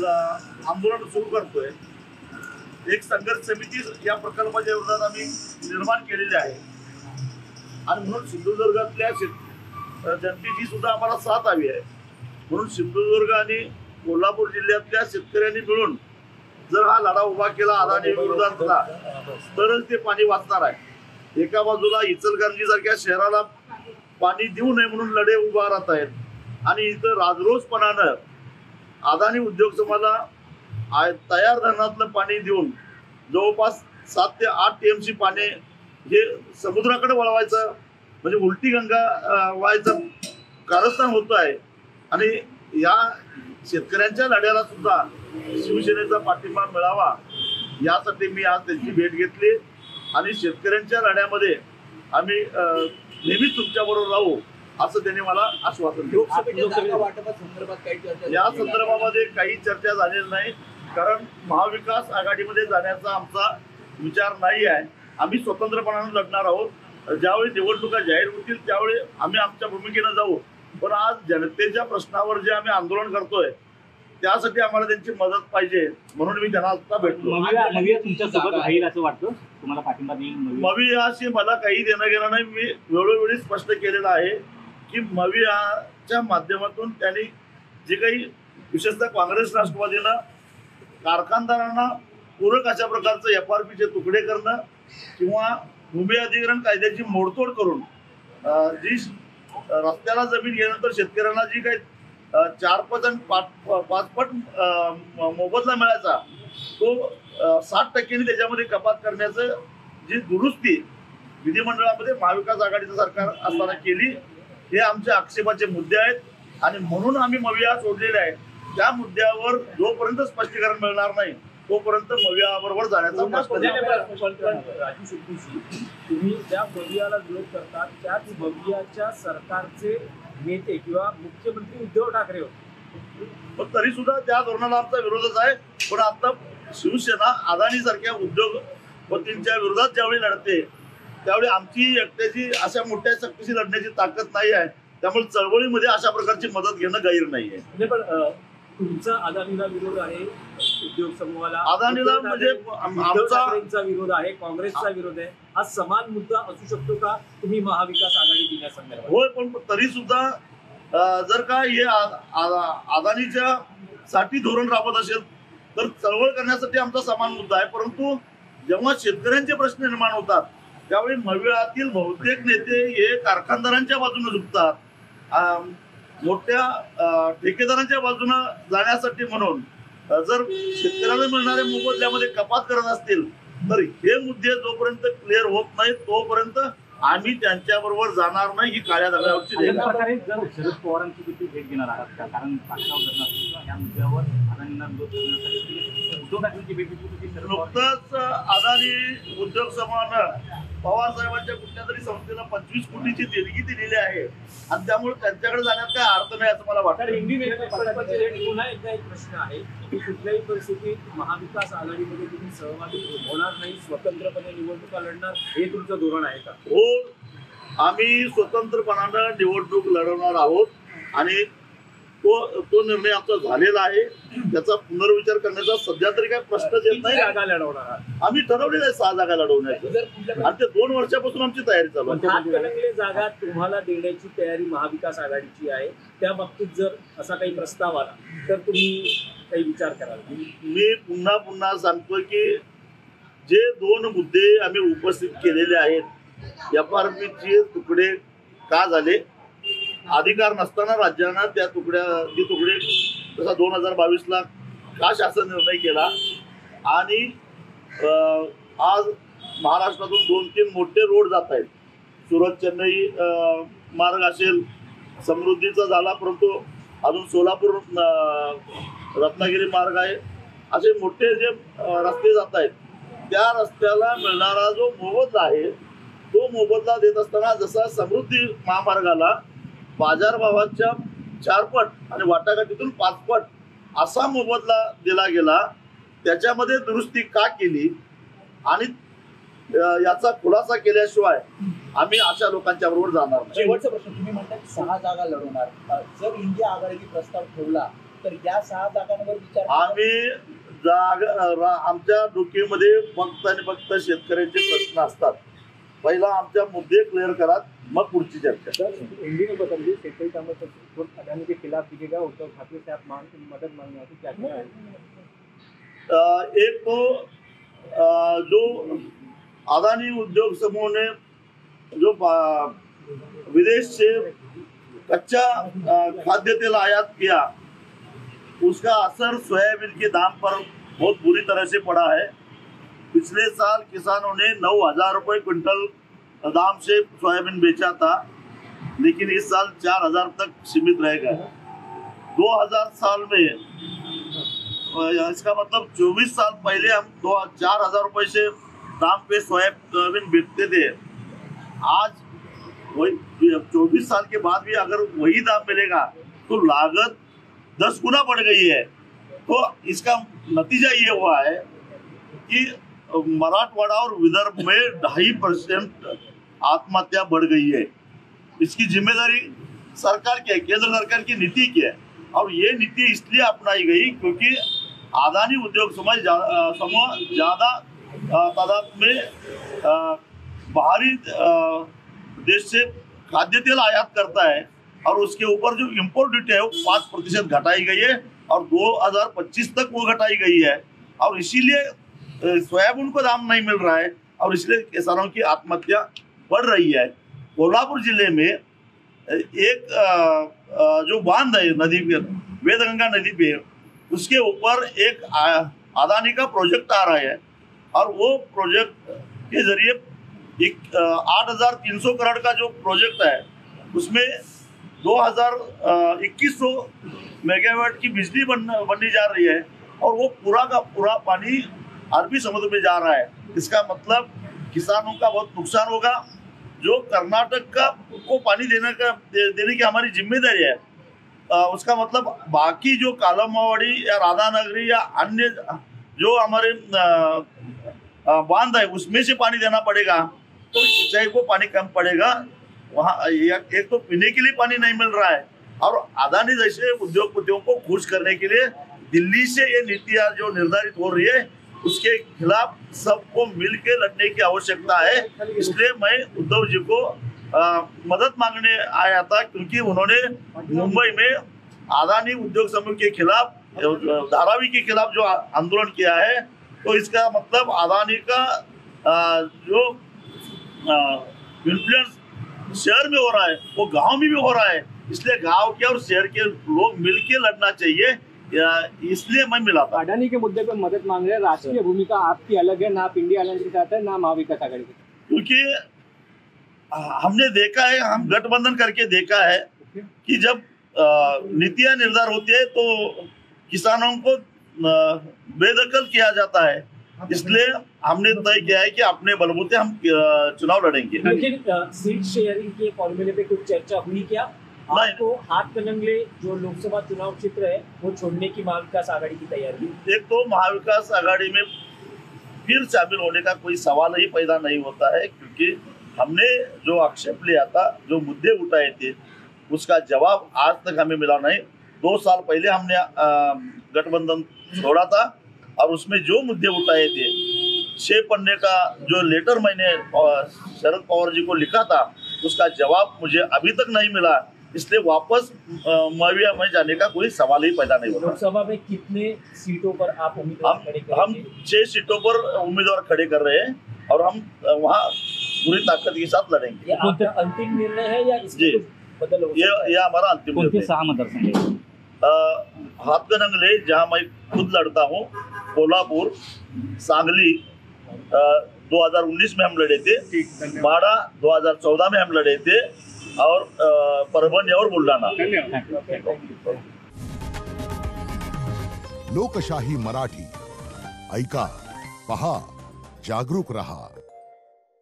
आंदोलन सुरू करतोय। एक संघर्ष समिती या प्रकल्पाच्या विरोधात आम्ही निर्माण केलेली आहे आणि म्हणून सिंधुदुर्गातल्या जनतेची सुद्धा आम्हाला साथ हवी आहे। म्हणून सिंधुदुर्ग आणि कोल्हापूर जिल्ह्यातल्या शेतकऱ्यांनी मिळून जर हा लढा उभा केला अदानी विरोधातला तरच ते पाणी वाचणार आहे। एका बाजूला इचलकरंजी सारख्या शहराला पाणी देऊ नये म्हणून लढे उभा राहत आहेत आणि इथं राजरोसपणानं अदानी उद्योग समूहाला तयार धरणातलं पाणी देऊन जवळपास 7 ते 8 TMC पाणी हे समुद्राकडे वळवायचं म्हणजे उलटी गंगा व्हायचं कारस्थान होत आहे। आणि या शेतकऱ्यांच्या लढ्याला सुद्धा शिवसेनेचा पाठिंबा मिळावा यासाठी मी आज त्यांची भेट घेतली आणि शेतकऱ्यांच्या लढ्यामध्ये आम्ही नेहमीच तुमच्याबरोबर राहू असं त्यांनी मला आश्वासन दिलं। या संदर्भामध्ये काही चर्चा झालेली नाही, कारण महाविकास आघाडीमध्ये जाण्याचा आमचा विचार नाही आहे। आम्ही स्वतंत्रपणाने लढणार आहोत। ज्यावेळी निवडणुका जाहीर होतील त्यावेळी आम्ही आमच्या भूमिकेने जाऊ, पण आज जनतेच्या प्रश्नावर जे आम्ही आंदोलन करतोय त्यासाठी आम्हाला त्यांची मदत पाहिजे म्हणून मी त्यांना आता भेटलो। मवियाशी मला काही देणं घेणं नाही। मी वेळोवेळी स्पष्ट केलेलं आहे की मवियाच्या माध्यमातून त्यांनी जे काही विशेषतः काँग्रेस राष्ट्रवादीनं कारखानदारांना पूरक अशा प्रकारचं FRPचे तुकडे करणं किंवा भूमी अधिग्रहण कायद्याची मोडतोड करून जी रस्त्याला जमीन गेल्यानंतर शेतकऱ्यांना जी काही 4 पट आणि 5 पट मोबदला मिळायचा तो 60% त्याच्यामध्ये कपात करण्याचं जी दुरुस्ती विधिमंडळामध्ये महाविकास आघाडीचं सरकार असताना केली हे आमच्या आक्षेपाचे मुद्दे आहेत आणि म्हणून आम्ही मविया सोडलेले आहे। त्या मुद्द्यावर जोपर्यंत स्पष्टीकरण मिळणार नाही तोपर्यंत मवियाबरोबर जाण्याचा प्रश्न राजू शेट्टीजी, तुम्ही ज्या मवियाला विरोध करतात त्याच मवियाच्या सरकारचे नेते किंवा मुख्यमंत्री उद्धव ठाकरे होते, पण तरी सुद्धा त्या धोरणाला आमचा विरोधच आहे। पण आता शिवसेना अदानी सारख्या उद्योगपतींच्या विरोधात ज्यावेळी लढते त्यावेळी आमची एकट्याची अशा मोठ्या शक्तीशी लढण्याची ताकद नाही आहे, त्यामुळे चळवळीमध्ये अशा प्रकारची मदत घेणं गैर नाहीये। पण तुमचा अदानीला विरोध आहे, उद्योग समूहाला अदानीला म्हणजे आमचा विरोध आहे, काँग्रेसचा विरोध आहे, हा समान मुद्दा असू शकतो का तुम्ही महाविकास आघाडी दिल्यासंदर्भात? होय, पण तरी सुद्धा जर का हे अदानीच्या साठी धोरण राबवत असेल तर चळवळ करण्यासाठी आमचा समान मुद्दा आहे। परंतु जेव्हा शेतकऱ्यांचे प्रश्न निर्माण होतात त्यावेळी मवियातील बहुतेक नेते हे कारखानदारांच्या बाजूने झुकतात, मोठ्या ठेकेदारांच्या बाजूने जाण्यासाठी म्हणून जर शेतकऱ्याला मिळणाऱ्या मोबदल्यामध्ये कपात करत असतील तर हे मुद्दे जोपर्यंत क्लिअर होत नाही तोपर्यंत आम्ही त्यांच्याबरोबर जाणार नाही। ही काळ्या दगडावरची प्रकारे जर शरद पवारांची किती भेट घेणार आहात का? कारण या मुद्द्यावर नुकतंच अदानी उद्योग समूहानं पवार साहेबांच्या कुठल्या तरी संस्थेला 25 कोटीची देणगी दिलेली आहे आणि त्यामुळे त्यांच्याकडे जाण्यात काय अर्थ नाही असं मला वाटतं। पुन्हा एकदा एक प्रश्न आहे की कुठल्याही परिस्थितीत महाविकास आघाडीमध्ये तुम्ही सहभागी होणार नाही, स्वतंत्रपणे निवडणुका लढणार, हे तुमचं धोरण आहे का? हो, आम्ही स्वतंत्रपणानं निवडणूक लढवणार आहोत आणि तो निर्णय आमचा झालेला आहे। त्याचा पुनर्विचार करण्याचा सध्या तरी काही प्रश्नच येत नाही। जागा लढवणार आम्ही ठरवलेलं आहे 6 जागा लढवण्याचं आणि ते 2 वर्षापासून आमची तयारी चालू आहे। जागा तुम्हाला देण्याची तयारी महाविकास आघाडीची आहे, त्या बाबतीत जर असा काही प्रस्ताव आला तर तुम्ही काही विचार कराल? मी पुन्हा सांगतो की जे 2 मुद्दे आम्ही उपस्थित केलेले आहेत, FRPचे तुकडे का झाले, अधिकार नसताना राज्यानं ती तुकडे तसा 2022ला का शासन निर्णय केला आणि आज महाराष्ट्रातून 2-3 मोठे रोड जात आहेत, सुरत चेन्नई मार्ग असेल, समृद्धीचा झाला, परंतु अजून सोलापूर रत्नागिरी मार्ग आहे, असे मोठे जे रस्ते जात आहेत त्या रस्त्याला मिळणारा जो मोबदला आहे तो मोबदला देत असताना जसा समृद्धी महामार्गाला बाजारभावाच्या 4 पट आणि वाटाघाटीतून 5 पट असा मोबदला दिला गेला, त्याच्यामध्ये दुरुस्ती का केली आणि याचा खुलासा केल्याशिवाय आम्ही अशा लोकांच्या बरोबर जाणार नाही। शेवटचा प्रश्न, तुम्ही म्हणता 6 जागा लढवणार, जर इंडिया आघाडीने प्रस्ताव ठेवला तर या 6 जागांवर विचार आम्ही आमच्या डोक्यामध्ये फक्त आणि फक्त शेतकऱ्यांचे प्रश्न असतात. पहिला आमच्या मुद्दे क्लिअर करा, मग पुढची चर्चा. सर, हिंदी में बताइए शेतकरी कामों पर अडानी के खिलाफ दिखेगा, उद्धव ठाकरे से आप मदद मांगने आते क्या क्या है? एक तो जो अदानी उद्योग समूह ने जो विदेश से कच्चा खाद्य तेल आयात किया, उसका असर सोयाबीन के दाम पर बहुत बुरी तरह से पड़ा है. पिछले साल किसानों ने 9,000 रुपये क्विंटल दाम से सोयाबीन बेचा था, लेकिन इस साल 4,000 तक सीमित रह गए. 2000 साल में इसका मतलब 24 साल पहले हम 4,000 रुपये से दाम पे सोयाबीन बेचते थे. आज वही 24 साल के बाद भी अगर वही दाम मिलेगा तो लागत 10 गुना बढ़ गई है. तो इसका नतीजा ये हुआ है कि मराठवाड़ा और विदर्भ में 2.5% आत्महत्या बढ़ गई है. इसकी जिम्मेदारी सरकार की है, केंद्र सरकार की नीति की है. और ये नीति इसलिए अपनाई गई क्योंकि अदानी उद्योग समूह ज्यादा तादाद में बाहरी देश से खाद्य तेल आयात करता है और उसके ऊपर जो इम्पोर्ट ड्यूटी है वो 5% घटाई गई है और 2025 तक वो घटाई गई है. और इसीलिए सोयाबीन को दाम नहीं मिल रहा है और इसलिए किसानों की आत्महत्या बढ़ रही है. कोल्हापुर जिले में एक जो बांध है नदी पे, वेदगंगा नदी पे, उसके ऊपर एक अदानी का प्रोजेक्ट आ रहा है और वो प्रोजेक्ट के जरिए 8,300 करोड़ का जो प्रोजेक्ट है उसमें 2,2100 मेगावाट की बिजली बननी जा रही है और वो पूरा का पूरा पानी अरबी समुद्र में जा रहा है. इसका मतलब किसानों का बहुत नुकसान होगा. जो कर्नाटक का को पानी देने की हमारी जिम्मेदारी है, उसका मतलब बाकी जो कालमावाड़ी या राधानगरी या अन्य जो हमारे बांध है उसमें से पानी देना पड़ेगा. तो सिंचाई को पानी कम पड़ेगा. वहाँ एक तो पीने के लिए पानी नहीं मिल रहा है और अदानी जैसे उद्योगपतियों को खुश करने के लिए दिल्ली से ये नीतियाँ जो निर्धारित हो रही है उसके खिलाफ सबको मिलकर लड़ने की आवश्यकता है. इसलिए मैं उद्धव जी को मदद मांगने आया था क्योंकि उन्होंने मुंबई में अदानी उद्योग समूह के खिलाफ, धारावी के खिलाफ जो आंदोलन किया है. तो इसका मतलब अदानी का जो इन्फ्लुएंस शहर में हो रहा है वो गांव में भी हो रहा है. इसलिए गांव के और शहर के लोग मिलके लड़ना चाहिए, इसलिए मैं मिला था. अडानी के मुद्दे पे मदद मांग रहे हैं. राष्ट्रीय भूमिका आपकी अलग है, ना आप इंडिया अलायंस के साथ है ना महाविकास आघाड़ी के साथ. क्योंकि हमने देखा है, हम गठबंधन करके देखा है कि जब नीतियां निर्धारित होती है तो किसानों को बेदखल किया जाता है. इसलिए हमने तय किया है कि अपने बलबूते हम चुनाव लड़ेंगे. लेकिन सीट शेयरिंग के फॉर्मूले पे कुछ चर्चा हुई क्या? आपको हाथ कलंगले जो लोकसभा चुनाव क्षेत्र है वो छोड़ने की महाविकास आघाड़ी की तैयारी? एक तो महाविकास आघाड़ी में फिर शामिल होने का कोई सवाल ही पैदा नहीं होता है क्योंकि हमने जो आक्षेप लिया था, जो मुद्दे उठाए थे, उसका जवाब आज तक हमें मिला नहीं. 2 साल पहले हमने गठबंधन छोड़ा था और उसमें जो मुद्दे उठाए थे, 6 पन्ने का जो लेटर मैंने शरद पवार जी को लिखा था उसका जवाब मुझे अभी तक नहीं मिला. इसलिए वापस मविया में जाने का कोई सवाल ही पैदा नहीं होता. लोकसभा में कितने सीटों पर आप उम्मीदवार खड़े करेंगे? हम 6 सीटों पर उम्मीदवार खड़े कर रहे हैं और हम वहाँ पूरी ताकत के साथ लड़ेंगे. ये आपका अंतिम निर्णय है या इसमें कुछ बदल हो सकता है? ये हमारा अंतिम निर्णय है. 6 मतदारसंघ है? हाथकणंगले जहाँ मैं खुद लड़ता हूँ, कोल्हापुर, सांगली 2019 में हम लड़े थे, माड़ा 2014 में हम लड़े थे और परभणी और बुलढाणा. लोकशाही मराठी ऐका, पहा, जागरूक रहा.